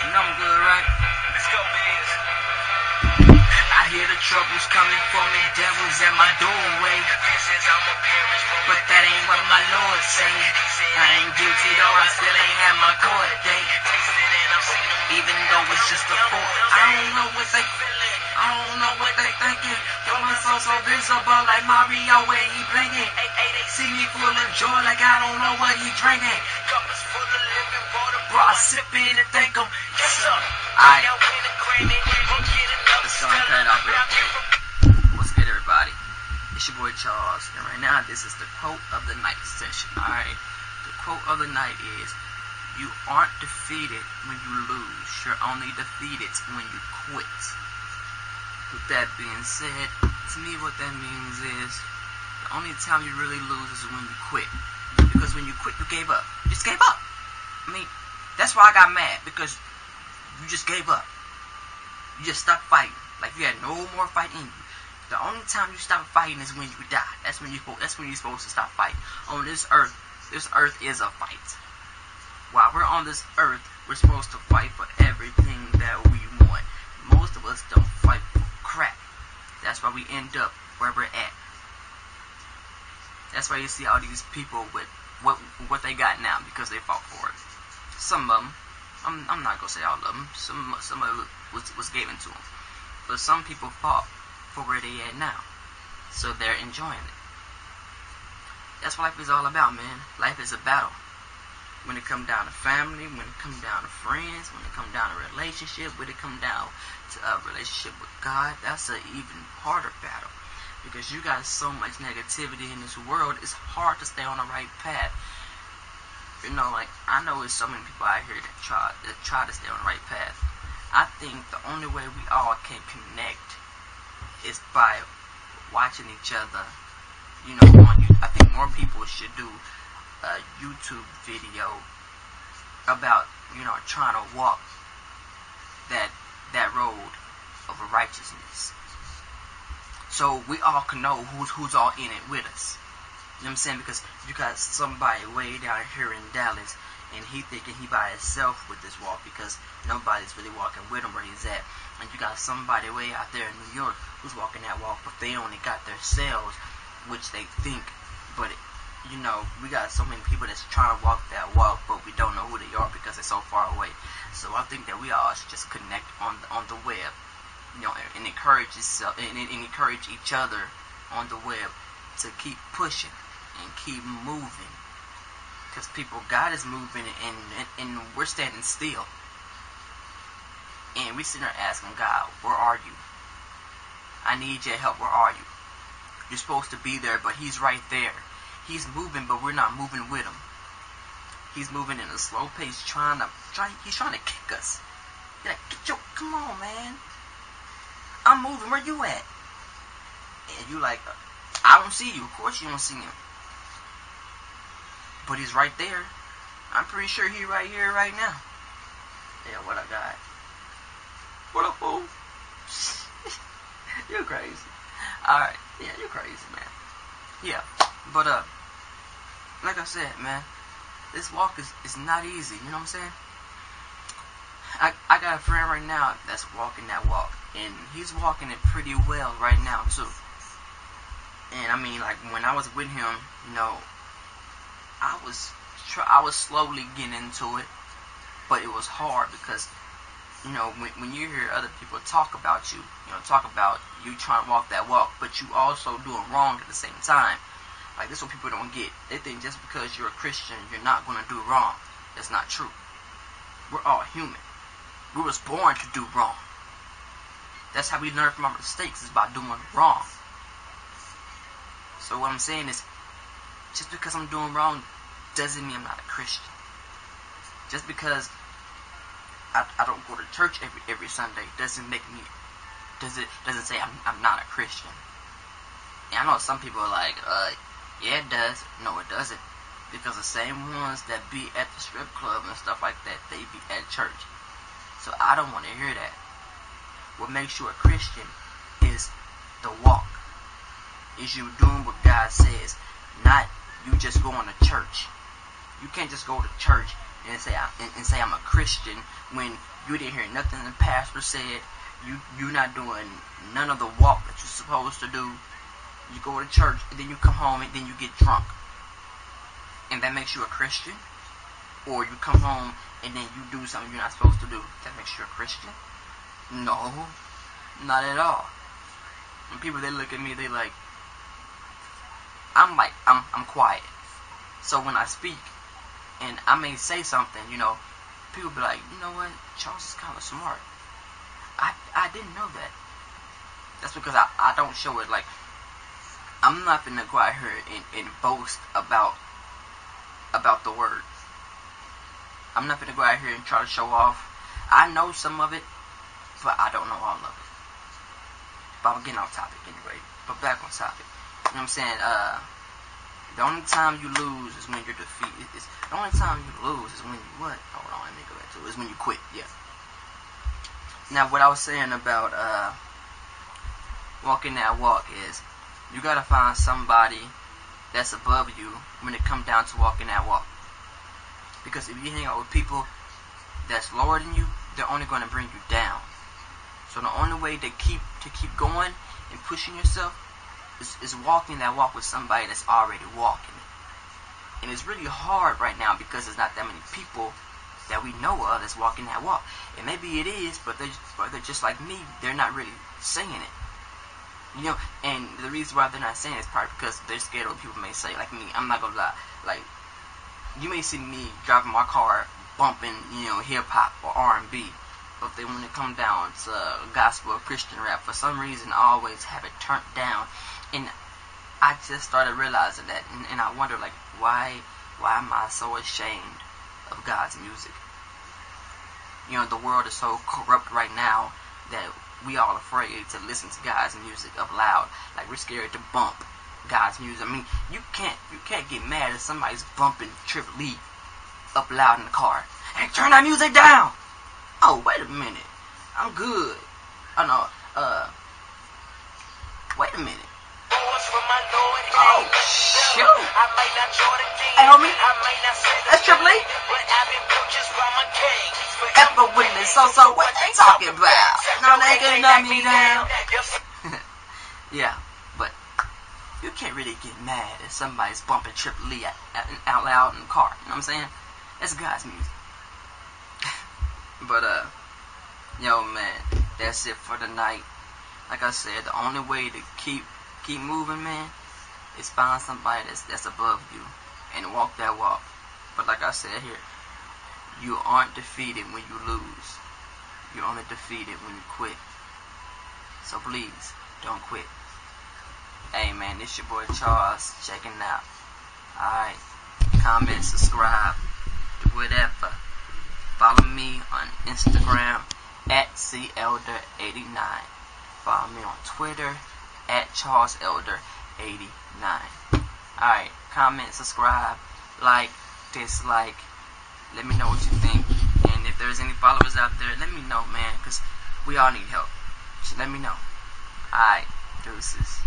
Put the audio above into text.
You know I'm good, right? Let's go, Biz. I hear the troubles coming for me, devils at my doorway. But that ain't what my Lord say. I ain't guilty though, I still ain't had my court date. Even though it's just a four, I don't know what they thinking. Yo, my soul so visible like Mario when he blinking. See me full of joy like I don't know what he drinking. Bro, I sip it and thank him. Yes, sir. Alright. Let's start that off real quick. What's good, everybody? It's your boy Charles, and right now this is the quote of the night session. Alright. The quote of the night is, "You aren't defeated when you lose. You're only defeated when you quit." With that being said, to me what that means is, the only time you really lose is when you quit. Because when you quit, you gave up. You just gave up. I mean, that's why I got mad, because you just gave up. You just stopped fighting. Like you had no more fight in you. The only time you stop fighting is when you die. That's when you're supposed to stop fighting. On this earth is a fight. While we're on this earth, we're supposed to fight for everything that we want. Most of us don't fight for crap. That's why we end up where we're at. That's why you see all these people with what they got now, because they fought for it. Some of them, I'm not gonna say all of them. Some of it was given to them, but some people fought for where they at now, so they're enjoying it. That's what life is all about, man. Life is a battle. When it come down to family, when it come down to friends, when it come down to relationship, when it come down to a relationship with God, that's an even harder battle. Because you got so much negativity in this world, it's hard to stay on the right path. You know, like, I know there's so many people out here that try to stay on the right path. I think the only way we all can connect is by watching each other, you know, on YouTube. I think more people should do a YouTube video about, you know, trying to walk that road of righteousness, so we all can know who's all in it with us. You know what I'm saying? Because you got somebody way down here in Dallas, and he thinking he by himself with this walk because nobody's really walking with him where he's at. And you got somebody way out there in New York who's walking that walk, but they only got their selves, which they think. But you know, we got so many people that's trying to walk that walk, but we don't know who they are because they're so far away. So I think that we all should just connect on the web, you know, and encourage yourself and encourage each other on the web to keep pushing and keep moving. Because God is moving, and we're standing still. And we sitting there asking God, where are you? I need your help. Where are you? You're supposed to be there, but he's right there. He's moving, but we're not moving with him. He's moving in a slow pace, he's trying to kick us. He's like, come on, man. I'm moving, where you at? And you like, I don't see you. Of course you don't see him. But he's right there. I'm pretty sure he's right here, right now. Yeah, what I got? What up, fool? You're crazy. Alright, yeah, you're crazy, man. Yeah, but like I said, man, this walk is not easy, you know what I'm saying? I got a friend right now that's walking that walk, and he's walking it pretty well right now too. And I mean, like, when I was with him, you know, I was slowly getting into it, but it was hard because, you know, when you hear other people talk about you, talk about you trying to walk that walk, but you also doing wrong at the same time. Like, this is what people don't get. They think just because you're a Christian, you're not going to do wrong. That's not true. We're all human. We was born to do wrong. That's how we learn from our mistakes, is by doing wrong. So what I'm saying is, just because I'm doing wrong doesn't mean I'm not a Christian. Just because I don't go to church every Sunday doesn't say I'm not a Christian. And I know some people are like, yeah, it does. No, it doesn't. Because the same ones that be at the strip club and stuff like that, they be at church. So I don't want to hear that. What makes you a Christian is the walk. Is you doing what God says, not you just going to church. You can't just go to church and say I'm a Christian when you didn't hear nothing the pastor said. You're not doing none of the walk that you're supposed to do. You go to church and then you come home and then you get drunk, and that makes you a Christian? Or you come home and then you do something you're not supposed to do, that makes you a Christian? No, not at all. When people, they look at me, they like, I'm quiet. So when I speak and I may say something, people be like, you know what, Charles is kind of smart. I didn't know that. That's because I don't show it. Like, I'm not gonna go out here and boast about the word. I'm not gonna go out here and try to show off. I know some of it, but I don't know all of it. But I'm getting off topic anyway. But back on topic. You know what I'm saying? The only time you lose is when you're defeated. The only time you lose is when you what? Hold on, let me go back to it. Is when you quit. Yeah. Now, what I was saying about walking that walk is you gotta find somebody that's above you when it comes down to walking that walk. Because if you hang out with people that's lower than you, they're only going to bring you down. So the only way to keep going and pushing yourself is walking that walk with somebody that's already walking. And it's really hard right now because there's not that many people that we know of that's walking that walk. And maybe it is, but they're just like me. They're not really saying it. And the reason why they're not saying it is probably because they're scared of what people may say. Like me, I'm not gonna lie. Like, you may see me driving my car bumping, hip hop or R&B, but then when it comes down to gospel or Christian rap, for some reason I always have it turned down. And I just started realizing that, and I wonder, like, why am I so ashamed of God's music? The world is so corrupt right now that we all afraid to listen to God's music up loud. Like, we're scared to bump God's music. I mean, you can't get mad if somebody's bumping Trip Lee up loud in the car. Hey, turn that music down! Oh, wait a minute. I'm good. Oh, no, wait a minute. Oh, shoot. Hey, homie. That's Trip Lee. Ever with so what they talking about? No, they gonna knock me down. Yeah, but you can't really get mad if somebody's bumping Trip Lee out loud in the car. You know what I'm saying? That's God's music. But, man, that's it for the night. Like I said, the only way to keep moving, man, is find somebody that's above you and walk that walk. But like I said here, you aren't defeated when you lose. You're only defeated when you quit. So please, don't quit. Hey, man, this your boy Charles checking out. Alright, comment, subscribe, do whatever. Follow me on Instagram at CElder89. Follow me on Twitter at CharlesElder89. Alright, comment, subscribe, like, dislike. Let me know what you think. And if there's any followers out there, let me know, man, because we all need help. So let me know. Alright, deuces.